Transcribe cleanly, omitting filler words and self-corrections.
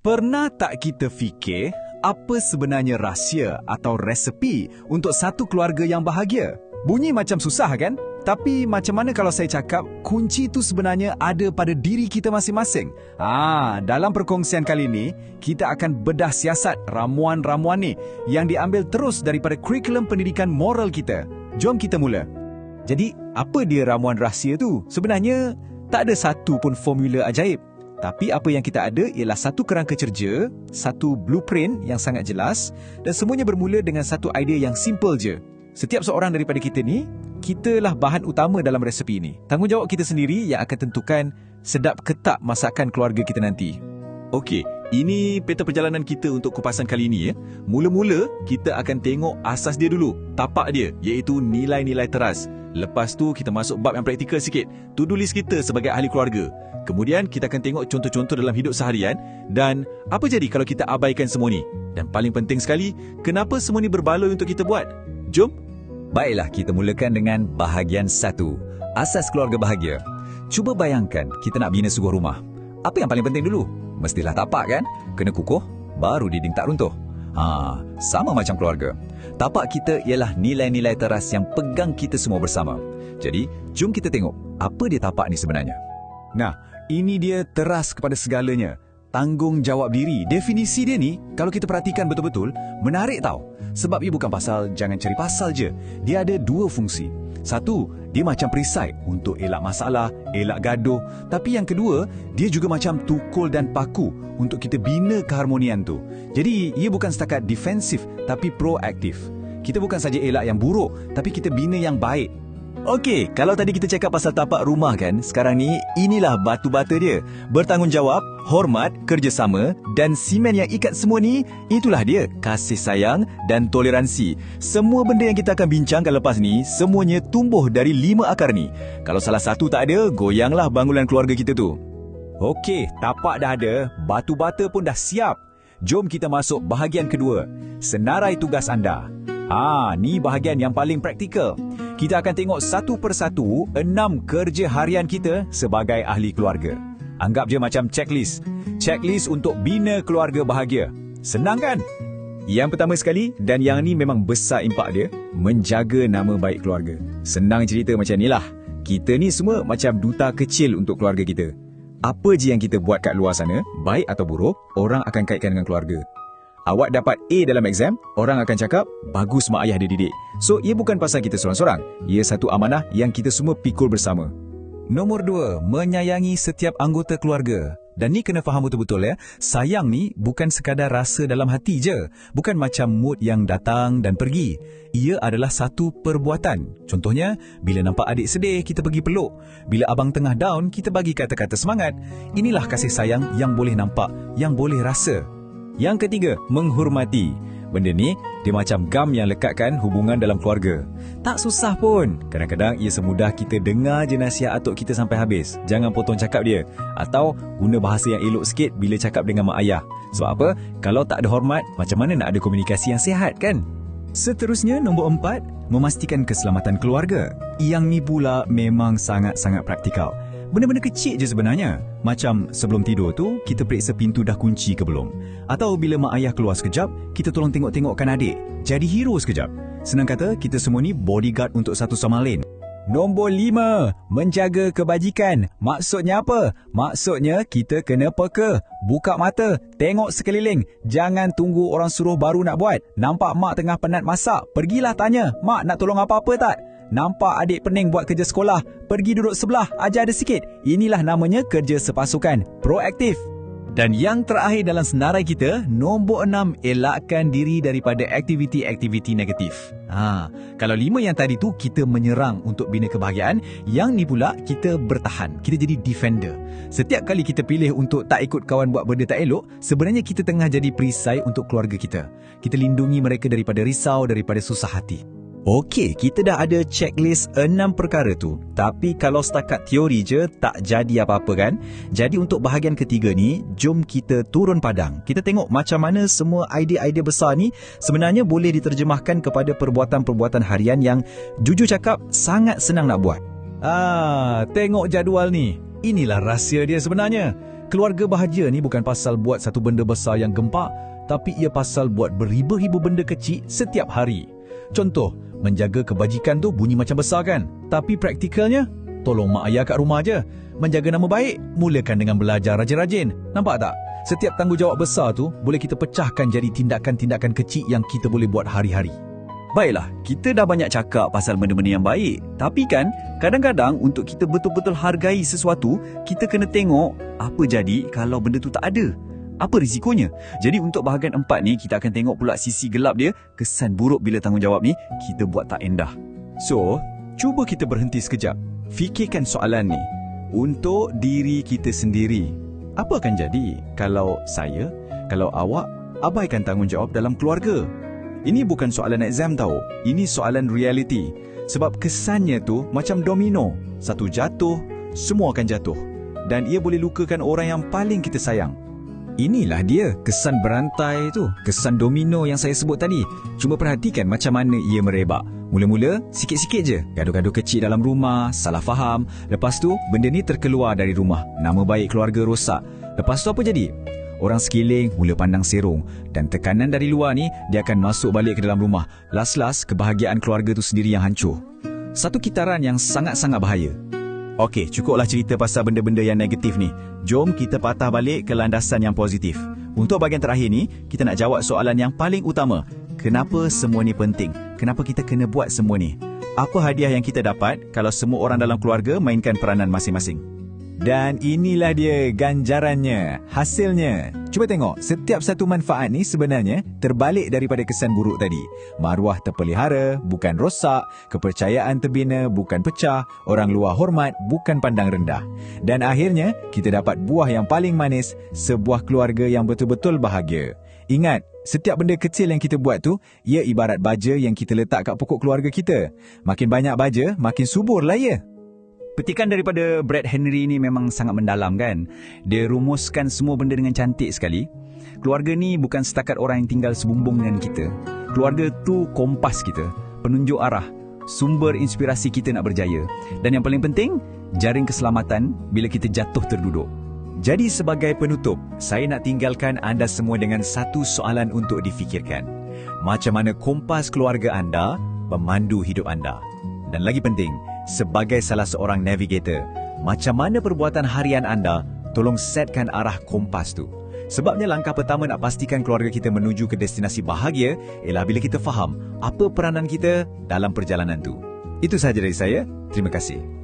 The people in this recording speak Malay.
Pernah tak kita fikir apa sebenarnya rahsia atau resepi untuk satu keluarga yang bahagia? Bunyi macam susah kan? Tapi macam mana kalau saya cakap kunci itu sebenarnya ada pada diri kita masing-masing? Dalam perkongsian kali ini, kita akan bedah siasat ramuan-ramuan ni yang diambil terus daripada kurikulum pendidikan moral kita. Jom kita mula. Jadi, apa dia ramuan rahsia tu? Sebenarnya, tak ada satu pun formula ajaib. Tapi apa yang kita ada ialah satu kerangka kerja, satu blueprint yang sangat jelas dan semuanya bermula dengan satu idea yang simple je. Setiap seorang daripada kita ni, kitalah bahan utama dalam resepi ini. Tanggungjawab kita sendiri yang akan tentukan sedap ke tak masakan keluarga kita nanti. Okey, ini peta perjalanan kita untuk kupasan kali ini ya. Mula-mula kita akan tengok asas dia dulu, tapak dia, iaitu nilai-nilai teras. Lepas tu kita masuk bab yang praktikal sikit, to-do list kita sebagai ahli keluarga. Kemudian kita akan tengok contoh-contoh dalam hidup seharian dan apa jadi kalau kita abaikan semua ni. Dan paling penting sekali, kenapa semua ni berbaloi untuk kita buat? Jom. Baiklah, kita mulakan dengan bahagian 1. Asas keluarga bahagia. Cuba bayangkan kita nak bina sebuah rumah. Apa yang paling penting dulu? Mestilah tapak kan? Kena kukuh, baru dinding tak runtuh. Sama macam keluarga. Tapak kita ialah nilai-nilai teras yang pegang kita semua bersama. Jadi, jom kita tengok apa dia tapak ni sebenarnya. Nah, ini dia teras kepada segalanya. Tanggungjawab diri. Definisi dia ni, kalau kita perhatikan betul-betul, menarik tau. Sebab ia bukan pasal jangan cari pasal je. Dia ada dua fungsi. Satu, dia macam perisai untuk elak masalah, elak gaduh. Tapi yang kedua, dia juga macam tukul dan paku untuk kita bina keharmonian tu. Jadi, ia bukan setakat defensif tapi proaktif. Kita bukan saja elak yang buruk, tapi kita bina yang baik. Okey, kalau tadi kita cakap pasal tapak rumah kan, sekarang ni inilah batu bata dia. Bertanggungjawab, hormat, kerjasama dan simen yang ikat semua ni, itulah dia, kasih sayang dan toleransi. Semua benda yang kita akan bincangkan lepas ni, semuanya tumbuh dari 5 akar ni. Kalau salah satu tak ada, goyanglah bangunan keluarga kita tu. Okey, tapak dah ada, batu bata pun dah siap. Jom kita masuk bahagian kedua, senarai tugas anda. Ni bahagian yang paling praktikal. Kita akan tengok satu persatu 6 kerja harian kita sebagai ahli keluarga. Anggap je macam checklist. Checklist untuk bina keluarga bahagia. Senang kan? Yang pertama sekali, dan yang ni memang besar impak dia, menjaga nama baik keluarga. Senang cerita macam ni lah. Kita ni semua macam duta kecil untuk keluarga kita. Apa je yang kita buat kat luar sana, baik atau buruk, orang akan kaitkan dengan keluarga. Awak dapat A dalam exam, orang akan cakap, bagus mak ayah dia didik. So, ia bukan pasal kita sorang-sorang. Ia satu amanah yang kita semua pikul bersama. Nombor 2, menyayangi setiap anggota keluarga. Dan ni kena faham betul-betul ya. Sayang ni bukan sekadar rasa dalam hati je. Bukan macam mood yang datang dan pergi. Ia adalah satu perbuatan. Contohnya, bila nampak adik sedih, kita pergi peluk. Bila abang tengah down, kita bagi kata-kata semangat. Inilah kasih sayang yang boleh nampak, yang boleh rasa. Yang ketiga, menghormati. Benda ni, dia macam gam yang lekatkan hubungan dalam keluarga. Tak susah pun. Kadang-kadang ia semudah kita dengar je nasihat atuk kita sampai habis. Jangan potong cakap dia. Atau guna bahasa yang elok sikit bila cakap dengan mak ayah. Sebab apa? Kalau tak ada hormat, macam mana nak ada komunikasi yang sihat kan? Seterusnya, nombor 4, memastikan keselamatan keluarga. Yang ni pula memang sangat-sangat praktikal. Benda-benda kecil je sebenarnya. Macam sebelum tidur tu, kita periksa pintu dah kunci ke belum. Atau bila mak ayah keluar sekejap, kita tolong tengok-tengokkan adik. Jadi hero sekejap. Senang kata, kita semua ni bodyguard untuk satu sama lain. Nombor 5, menjaga kebajikan. Maksudnya apa? Maksudnya kita kena peka, buka mata, tengok sekeliling. Jangan tunggu orang suruh baru nak buat. Nampak mak tengah penat masak, pergilah tanya, mak nak tolong apa-apa tak? Nampak adik pening buat kerja sekolah, pergi duduk sebelah, ajar dia sikit. Inilah namanya kerja sepasukan, proaktif. Dan yang terakhir dalam senarai kita, nombor 6, elakkan diri daripada aktiviti-aktiviti negatif. Kalau 5 yang tadi tu kita menyerang untuk bina kebahagiaan, yang ni pula kita bertahan, kita jadi defender. Setiap kali kita pilih untuk tak ikut kawan buat benda tak elok, sebenarnya kita tengah jadi perisai untuk keluarga kita. Kita lindungi mereka daripada risau, daripada susah hati. Okey, kita dah ada checklist 6 perkara tu. Tapi kalau setakat teori je, tak jadi apa-apa kan? Jadi untuk bahagian ketiga ni, jom kita turun padang. Kita tengok macam mana semua idea-idea besar ni sebenarnya boleh diterjemahkan kepada perbuatan-perbuatan harian yang jujur cakap sangat senang nak buat. Tengok jadual ni. Inilah rahsia dia sebenarnya. Keluarga bahagia ni bukan pasal buat satu benda besar yang gempak, tapi ia pasal buat beribu-ribu benda kecil setiap hari. Contoh, menjaga kebajikan tu bunyi macam besar kan? Tapi praktikalnya, tolong mak ayah kat rumah je. Menjaga nama baik, mulakan dengan belajar rajin-rajin. Nampak tak? Setiap tanggungjawab besar tu boleh kita pecahkan jadi tindakan-tindakan kecil yang kita boleh buat hari-hari. Baiklah, kita dah banyak cakap pasal benda-benda yang baik. Tapi kan, kadang-kadang untuk kita betul-betul hargai sesuatu, kita kena tengok apa jadi kalau benda tu tak ada. Apa risikonya? Jadi untuk bahagian 4 ni, kita akan tengok pula sisi gelap dia, kesan buruk bila tanggungjawab ni kita buat tak endah. So, cuba kita berhenti sekejap. Fikirkan soalan ni. Untuk diri kita sendiri, apa akan jadi kalau saya, kalau awak abaikan tanggungjawab dalam keluarga? Ini bukan soalan exam tau. Ini soalan reality. Sebab kesannya tu macam domino. Satu jatuh, semua akan jatuh. Dan ia boleh lukakan orang yang paling kita sayang. Inilah dia, kesan berantai tu, kesan domino yang saya sebut tadi. Cuma perhatikan macam mana ia merebak. Mula-mula, sikit-sikit je. Gaduh-gaduh kecil dalam rumah, salah faham. Lepas tu, benda ni terkeluar dari rumah. Nama baik keluarga rosak. Lepas tu apa jadi? Orang sekeliling mula pandang serong. Dan tekanan dari luar ni, dia akan masuk balik ke dalam rumah. Last-last, kebahagiaan keluarga tu sendiri yang hancur. Satu kitaran yang sangat-sangat bahaya. Okey, cukuplah cerita pasal benda-benda yang negatif ni. Jom kita patah balik ke landasan yang positif. Untuk bahagian terakhir ni, kita nak jawab soalan yang paling utama. Kenapa semua ni penting? Kenapa kita kena buat semua ni? Apa hadiah yang kita dapat kalau semua orang dalam keluarga mainkan peranan masing-masing? Dan inilah dia ganjarannya, hasilnya. Cuba tengok, setiap satu manfaat ni sebenarnya terbalik daripada kesan buruk tadi. Maruah terpelihara, bukan rosak. Kepercayaan terbina, bukan pecah. Orang luar hormat, bukan pandang rendah. Dan akhirnya, kita dapat buah yang paling manis, sebuah keluarga yang betul-betul bahagia. Ingat, setiap benda kecil yang kita buat tu, ia ibarat baja yang kita letak kat pokok keluarga kita. Makin banyak baja, makin suburlah ia. Petikan daripada Brad Henry ni memang sangat mendalam kan. Dia rumuskan semua benda dengan cantik sekali. Keluarga ni bukan setakat orang yang tinggal sebumbung dengan kita. Keluarga tu kompas kita, penunjuk arah, sumber inspirasi kita nak berjaya. Dan yang paling penting, jaring keselamatan bila kita jatuh terduduk. Jadi sebagai penutup, saya nak tinggalkan anda semua dengan satu soalan untuk difikirkan. Macam mana kompas keluarga anda memandu hidup anda? Dan lagi penting, sebagai salah seorang navigator, macam mana perbuatan harian anda tolong setkan arah kompas tu? Sebabnya langkah pertama nak pastikan keluarga kita menuju ke destinasi bahagia ialah bila kita faham apa peranan kita dalam perjalanan tu. Itu sahaja dari saya. Terima kasih.